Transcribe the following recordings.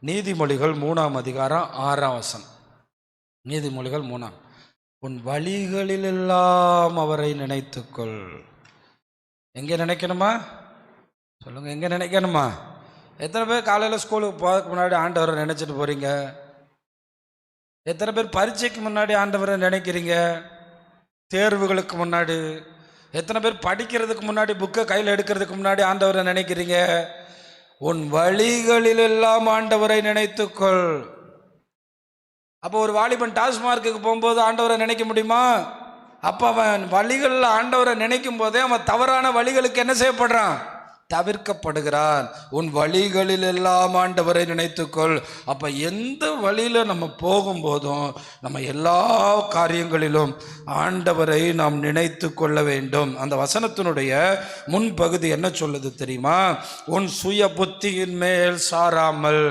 நீதிமொழிகள் 3:6. நீதிமொழிகள் 3. உன் வழிகளிலெல்லாம் அவரை நினைத்துக்கொள். எங்கே நினைக்கணுமா சொல்லுங்க, எங்கே நினைக்கணுமா? எத்தனை பேர் காலையில் ஸ்கூலுக்கு போகிறதுக்கு முன்னாடி ஆண்டவரை நினச்சிட்டு போகிறீங்க? எத்தனை பேர் பரீட்சைக்கு முன்னாடி ஆண்டவரை நினைக்கிறீங்க? தேர்வுகளுக்கு முன்னாடி எத்தனை பேர் படிக்கிறதுக்கு முன்னாடி, புக்கை கையில் எடுக்கிறதுக்கு முன்னாடி ஆண்டவரை நினைக்கிறீங்க? உன் வழிகளிலெல்லாம் ஆண்டவரை நினைத்துக்கொள். அப்போ ஒரு வாலிபன் டாஸ்மார்க்குக்கு போகும்போது ஆண்டவரை நினைக்க முடியுமா? அப்போ அவன் வழிகளில் ஆண்டவரை நினைக்கும் போதே அவன் தவறான வழிகளுக்கு என்ன செய்யப்படுறான்? தவிர்க்கப்படுகிறான். உன் வழிகளில் எல்லாம் ஆண்டவரை நினைத்துக்கொள். அப்போ எந்த வழியில் நம்ம போகும்போதும் நம்ம எல்லா காரியங்களிலும் ஆண்டவரை நாம் நினைத்து கொள்ள வேண்டும். அந்த வசனத்தினுடைய முன்பகுதி என்ன சொல்லுது தெரியுமா? உன் சுய புத்தியின் மேல் சாராமல்.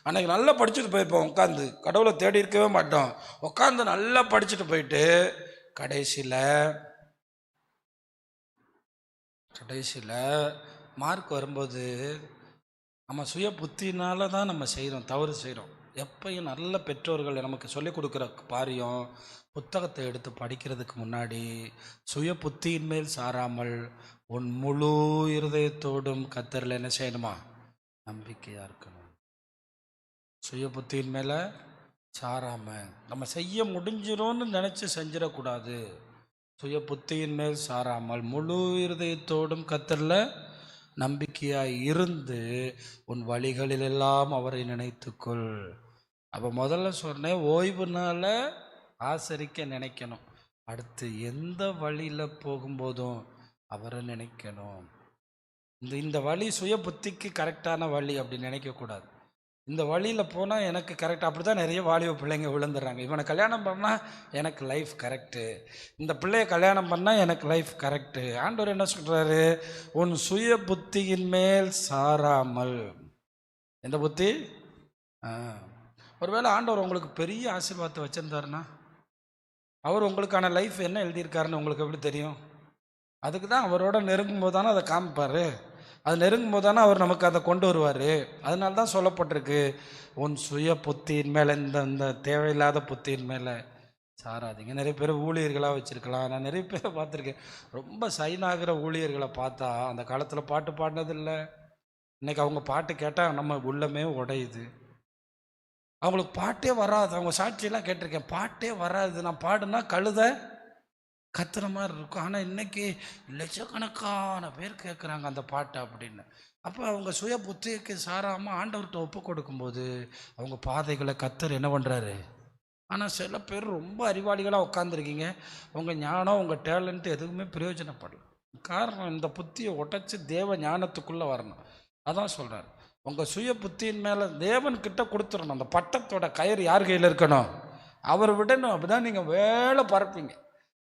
அன்னைக்கு நல்லா படிச்சுட்டு போயிருப்போம், உட்காந்து கடவுளை தேடி இருக்கவே மாட்டோம். உட்காந்து நல்லா படிச்சுட்டு போயிட்டு கடைசியில் மார்க் வரும்போது நம்ம சுய புத்தினால தான் நம்ம செய்கிறோம், தவறு செய்கிறோம். எப்பயும் நல்ல பெற்றோர்கள் நமக்கு சொல்லிக் கொடுக்குற காரியம், புத்தகத்தை எடுத்து படிக்கிறதுக்கு முன்னாடி சுய புத்தியின் மேல் சாராமல் உன் முழு இருதயத்தோடும் கர்த்தரில் என்ன செய்யணுமா? நம்பிக்கையாக இருக்கணும். சுய புத்தியின் மேலே சாராமல் நம்ம செய்ய முடிஞ்சிடும்னு நினச்சி செஞ்சிடக்கூடாது. சுய புத்தியின் மேல் சாராமல் முழு இருதயத்தோடும் கர்த்தரில் நம்பிக்கையாய் இருந்து உன் வழிகளிலெல்லாம் அவரை நினைத்துக்கொள். அப்போ முதல்ல சொன்னேன், ஓய்வுனால ஆசரிக்க நினைக்கணும். அடுத்து எந்த வழியில் போகும்போதும் அவரை நினைக்கணும். இந்த வழி சுய புத்திக்கு கரெக்டான வழி அப்படின்னு நினைக்கக்கூடாது. இந்த வழியில் போனால் எனக்கு கரெக்டாக. அப்படி தான் நிறைய வாலிப பிள்ளைங்க விழுந்துடுறாங்க. இவனை கல்யாணம் பண்ணால் எனக்கு லைஃப் கரெக்டு, இந்த பிள்ளைய கல்யாணம் பண்ணால் எனக்கு லைஃப் கரெக்டு. ஆண்டவர் என்ன சொல்கிறாரு? உன் சுய புத்தியின் மேல் சாராமல். எந்த புத்தி? ஒருவேளை ஆண்டவர் உங்களுக்கு பெரிய ஆசீர்வாதத்தை வச்சுருந்தாருன்னா, அவர் உங்களுக்கான லைஃப் என்ன எழுதியிருக்காருன்னு உங்களுக்கு எப்படி தெரியும்? அதுக்கு தான் அவரோட நெருங்கும் போது தானே அதை காமிப்பார். அது நெருங்கும் போது தானே அவர் நமக்கு அதை கொண்டு வருவார். அதனால தான் சொல்லப்பட்டிருக்கு, உன் சுய புத்தியின் மேலே, இந்த தேவையில்லாத புத்தியின் மேலே சாராதீங்க. நிறைய பேர் ஊழியர்களாக வச்சுருக்கலாம். நான் நிறைய பேரை பார்த்துருக்கேன், ரொம்ப சைனாகிற ஊழியர்களை பார்த்தா அந்த காலத்தில் பாட்டு பாடினதில்லை. இன்றைக்கி அவங்க பாட்டு கேட்டால் நம்ம உள்ளமே உடையுது. அவங்களுக்கு பாட்டே வராது. அவங்க சாட்சியெல்லாம் கேட்டிருக்கேன், பாட்டே வராது. நான் பாடுனா கழுதை கத்துற மாதிரி இருக்கும். ஆனால் இன்றைக்கி லட்சக்கணக்கான பேர் கேட்குறாங்க அந்த பாட்டை அப்படின்னு. அப்போ அவங்க சுய புத்திக்கு சாராமல் ஆண்டவர்கிட்ட ஒப்பு கொடுக்கும்போது அவங்க பாதைகளை கர்த்தர் என்ன பண்ணுறாரு? ஆனால் சில பேர் ரொம்ப அறிவாளிகளாக உட்காந்துருக்கீங்க, உங்கள் ஞானம் உங்கள் டேலண்ட்டு எதுவுமே பிரயோஜனப்படல. காரணம், இந்த புத்தியை உடைச்சி தேவ ஞானத்துக்குள்ளே வரணும். அதான் சொல்கிறார், உங்கள் சுய புத்தியின் மேலே தேவன்கிட்ட கொடுத்துடணும். அந்த பட்டத்தோட கயிறு யார் கையில் இருக்கணும்? அவர் விடணும். அப்படி தான் நீங்கள் வேலை பறப்பீங்க.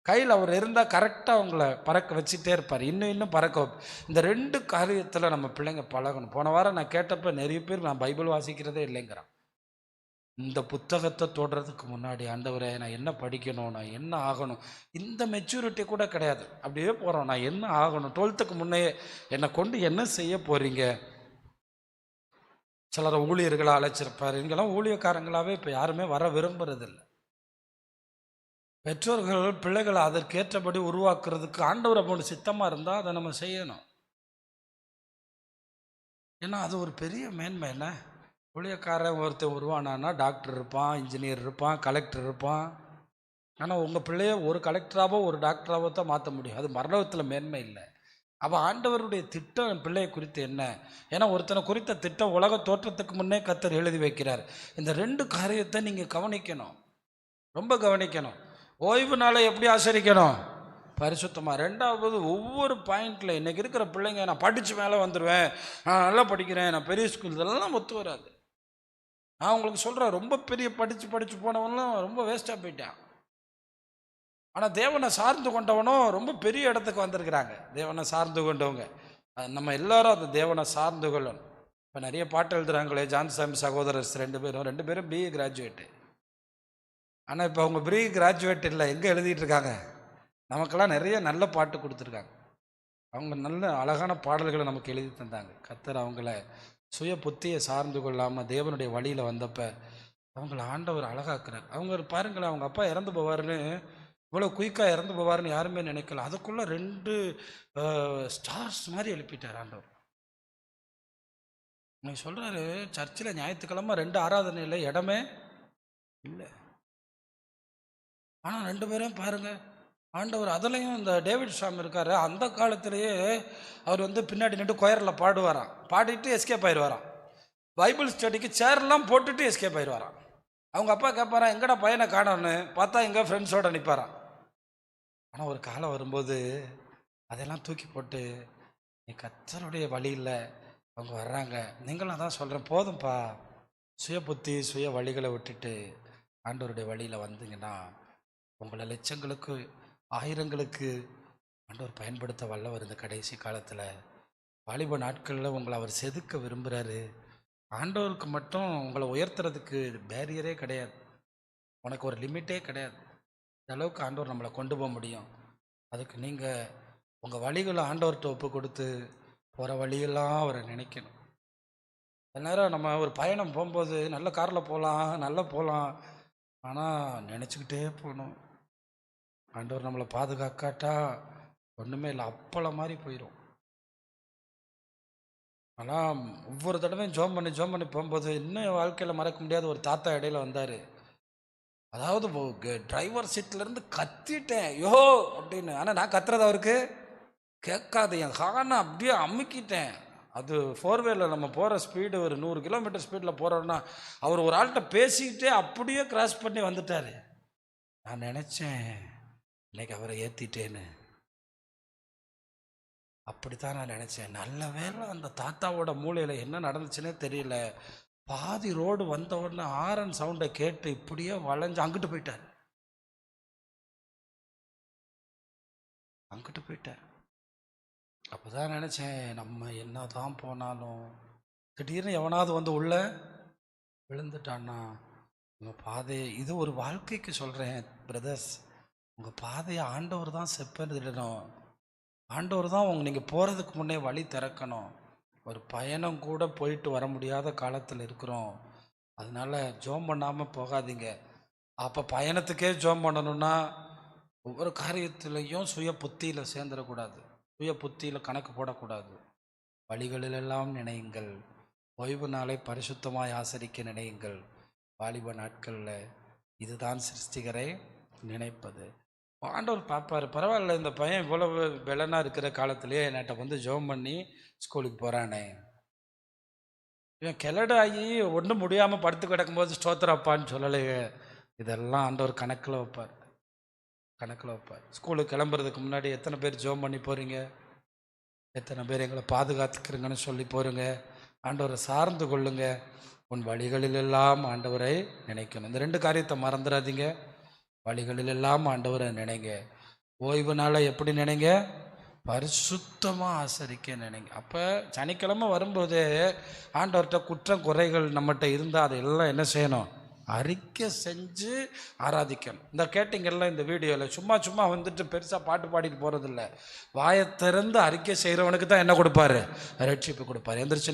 கையில் அவர் இருந்தால் கரெக்டாக அவங்கள பறக்க வச்சுட்டே இருப்பார், இன்னும் பறக்க. இந்த ரெண்டு காரியத்தில் நம்ம பிள்ளைங்க பழகணும். போன வாரம் நான் கேட்டப்போ நிறைய பேர் நான் பைபிள் வாசிக்கிறதே இல்லைங்கிறான். இந்த புத்தகத்தை தொடுறதுக்கு முன்னாடி ஆண்டவரே நான் என்ன படிக்கணும், நான் என்ன ஆகணும், இந்த மெச்சூரிட்டி கூட கிடையாது. அப்படியே போகிறோம், நான் என்ன ஆகணும். 12th முன்னே என்னை கொண்டு என்ன செய்ய போகிறீங்க? சிலரை ஊழியர்களை அழைச்சிருப்பார். இங்கெல்லாம் ஊழியக்காரங்களாகவே இப்போ யாருமே வர விரும்புறதில்லை. பெற்றோர்கள் பிள்ளைகளை அதற்கேற்றபடி உருவாக்குறதுக்கு ஆண்டவர் அப்படி சித்தமாக இருந்தால் அதை நம்ம செய்யணும். ஏன்னா அது ஒரு பெரிய மேன்மை. என்ன ஊழியக்காரன் ஒருத்தன் உருவானான்னா டாக்டர் இருப்பான், இன்ஜினியர் இருப்பான், கலெக்டர் இருப்பான். ஆனால் உங்கள் பிள்ளைய ஒரு கலெக்டராகவோ ஒரு டாக்டராகவோ தான் மாற்ற முடியும். அது மரணத்தில் மேன்மை இல்லை. அப்போ ஆண்டவருடைய திட்டம் பிள்ளையை குறித்து என்ன? ஏன்னா ஒருத்தனை குறித்த திட்டம் உலக தோற்றத்துக்கு முன்னே கர்த்தர் எழுதி வைக்கிறார். இந்த ரெண்டு காரியத்தை நீங்கள் கவனிக்கணும், ரொம்ப கவனிக்கணும். ஓய்வு நாளை எப்படி ஆசரிக்கணும்? பரிசுத்தமாக. ரெண்டாவது, ஒவ்வொரு பாயிண்டில் இன்றைக்கி இருக்கிற பிள்ளைங்க, நான் படித்து மேலே வந்துடுவேன், நான் நல்லா படிக்கிறேன், நான் பெரிய ஸ்கூல், இதெல்லாம் ஒத்து வராது. நான் உங்களுக்கு சொல்கிறேன், ரொம்ப பெரிய படித்து போனவனும் ரொம்ப வேஸ்ட்டாக போயிட்டான். ஆனால் தேவனை சார்ந்து கொண்டவனும் ரொம்ப பெரிய இடத்துக்கு வந்திருக்கிறாங்க. தேவனை சார்ந்து கொண்டவங்க நம்ம எல்லாரும் அந்த தேவனை சார்ந்து கொள்ளணும். இப்போ நிறைய பாட்டு எழுதுகிறாங்களே, ஜான்சாமி சகோதரர்ஸ் ரெண்டு பேரும் பிஏ கிராஜுவேட்டு. ஆனால் இப்போ அவங்க ப்ரீ கிராஜுவேட் இல்லை, எங்கே எழுதிட்டு இருக்காங்க? நமக்கெல்லாம் நிறைய நல்ல பாட்டு கொடுத்துருக்காங்க. அவங்க நல்ல அழகான பாடல்களை நமக்கு எழுதி தந்தாங்க. கர்த்தர் அவங்கள சுய புத்தியை சார்ந்து கொள்ளாமல் தேவனுடைய வழியில் வந்தப்ப அவங்கள ஆண்டவர் அழகாக்குறார். அவங்க பாருங்களேன், அவங்க அப்பா இறந்து போவார்னு, இவ்வளோ குயிக்காக இறந்து போவார்னு யாருமே நினைக்கல. அதுக்குள்ளே 2 ஸ்டார்ஸ் மாதிரி எழுப்பிட்டார் ஆண்டவர். நீங்க சொல்கிறாரு, சர்ச்சில் ஞாயிற்றுக்கிழமை 2 ஆராதனையில் இடமே இல்லை. ஆனால் 2 பேரும் பாருங்கள் ஆண்டவர். அதுலேயும் இந்த டேவிட் ஷாம் இருக்கார், அந்த காலத்திலேயே அவர் பின்னாடி நின்று கொயரில் பாடுவாராம். பாடிட்டு எஸ்கேப் ஆயிடுவாராம். பைபிள் ஸ்டடிக்கு சேர்லாம் போட்டுட்டு எஸ்கேப் ஆயிடுவாராம். அவங்க அப்பா கேட்பாரான், எங்கடா பையனை காணோன்னு. பார்த்தா எங்கே ஃப்ரெண்ட்ஸோடு நிற்பாரான். ஆனால் ஒரு காலம் வரும்போது அதெல்லாம் தூக்கி போட்டு நீ கர்த்தருடைய வழியில் அவங்க வர்றாங்க. நீங்களும் தான் சொல்கிறேன், போதும்ப்பா, சுய புத்தி சுய வழிகளை விட்டுட்டு ஆண்டவருடைய வழியில் வந்தீங்கன்னா உங்களை லட்சங்களுக்கு ஆயிரங்களுக்கு ஆண்டவர் பயன்படுத்த வல்லவர். இந்த கடைசி காலத்தில் வாலிப நாட்களில் உங்களை அவர் செதுக்க விரும்புகிறாரு. ஆண்டவருக்கு மட்டும் உங்களை உயர்த்துறதுக்கு பேரியரே கிடையாது, உனக்கு ஒரு லிமிட்டே கிடையாது. இந்த அளவுக்கு ஆண்டவர் நம்மளை கொண்டு போக முடியும். அதுக்கு நீங்கள் உங்கள் வழிகளை ஆண்டவர்கிட்ட ஒப்பு கொடுத்து போகிற வழியெல்லாம் அவரை நினைக்கணும். சில நேரம் நம்ம ஒரு பயணம் போகும்போது நல்ல காரில் போகலாம், நல்லா போகலாம், ஆனால் நினச்சிக்கிட்டே போகணும். ஆண்டவர் நம்மளை பாதுகாக்காட்டா ஒன்றுமே இல்லை, அப்பள மாதிரி போயிடும். ஆனால் ஒவ்வொரு தடவையும் ஜோம் பண்ணி போகும்போது இன்னும் வாழ்க்கையில் மறக்க முடியாத ஒரு தாத்தா இடையில வந்தார். அதாவது டிரைவர் சீட்லேருந்து கத்திட்டேன் யோ அப்படின்னு. ஆனால் நான் கத்துறது அவருக்கு கேட்காது. என் ஹார்னை அப்படியே அமுக்கிட்டேன். அது 4-வேல நம்ம போகிற ஸ்பீடு ஒரு 100 கிலோமீட்டர் ஸ்பீடில் போகிறோன்னா அவர் ஒரு ஆள்கிட்ட பேசிக்கிட்டே அப்படியே கிராஸ் பண்ணி வந்துட்டார். நான் நினச்சேன் இன்னைக்கு அவரை ஏற்றிட்டேன்னு. அப்படித்தான் நான் நினச்சேன். நல்ல வேளை அந்த தாத்தாவோட மூளையில் என்ன நடந்துச்சுன்னே தெரியல. பாதி ரோடு வந்த உடனே ஆரன் சவுண்டை கேட்டு இப்படியே வளைஞ்சு அங்கிட்டு போயிட்டார். அப்போ தான் நினச்சேன், நம்ம என்ன தான் போனாலும் திடீர்னு எவனாவது உள்ள விழுந்துட்டான்னா உங்கள் பாதையை, இது ஒரு வாழ்க்கைக்கு சொல்கிறேன் பிரதர்ஸ், உங்கள் பாதையை ஆண்டவர் தான் செப்பனிடணும். ஆண்டவர் தான் நீங்கள் போகிறதுக்கு முன்னே வழி திறக்கணும். ஒரு பயணம் கூட போயிட்டு வர முடியாத காலத்தில் இருக்கிறோம். அதனால் ஜோம் பண்ணாமல் போகாதீங்க. அப்போ பயணத்துக்கே ஜோம் பண்ணணுன்னா ஒவ்வொரு காரியத்திலையும் சுய புத்தியில் சேர்ந்துடக்கூடாது, சுய புத்தியில் கணக்கு போடக்கூடாது. வழிகளிலெல்லாம் நினையுங்கள், ஓய்வு நாளை பரிசுத்தமாய் ஆசரிக்க நினையுங்கள். வாலிப நாட்களில் இதுதான் சிருஷ்டிகரை நினைப்பது. ஆண்டவர் பார்ப்பார், பரவாயில்ல இந்த பையன் இவ்வளவு பெலனாக இருக்கிற காலத்திலேயே என்கிட்ட ஜெபம் பண்ணி ஸ்கூலுக்கு போகிறானே. இவன் கிளடாகி ஒன்றும் முடியாமல் படுத்து கிடக்கும்போது ஸ்தோத்திரப்பான்னு சொல்லலையே. இதெல்லாம் ஆண்டவர் கணக்கில் வைப்பார். ஸ்கூலுக்கு கிளம்புறதுக்கு முன்னாடி எத்தனை பேர் ஜெபம் பண்ணி போகிறீங்க, எத்தனை பேர் எங்களை பாதுகாத்துக்கிறீங்கன்னு சொல்லி போகிறீங்க. ஆண்டவரை சார்ந்து கொள்ளுங்க. உன் வழிகளிலெல்லாம் ஆண்டவரை நினைக்கணும். இந்த 2 காரியத்தை மறந்துடாதீங்க. வழிகளிலெல்லாம் ஆண்டவரை நினைங்க. ஓய்வு நாளை எப்படி நினைங்க? பரிசுத்தமாக ஆசரிக்க நினைங்க. அப்போ சனிக்கிழமை வரும்போதே ஆண்டவர்கிட்ட குற்றம் குறைகள் நம்மகிட்ட இருந்தால் அதையெல்லாம் என்ன செய்யணும்? அறிக்கை செஞ்சு ஆராதிக்கணும். இந்த கேட்டிங்கெல்லாம் இந்த வீடியோவில் சும்மா பெருசாக பாட்டு பாடிட்டு போகிறதில்ல. வாயை திறந்து அறிக்கை செய்கிறவனுக்கு தான் என்ன கொடுப்பாரு? ரட்சிப்பு கொடுப்பாரு. எந்திரிச்சு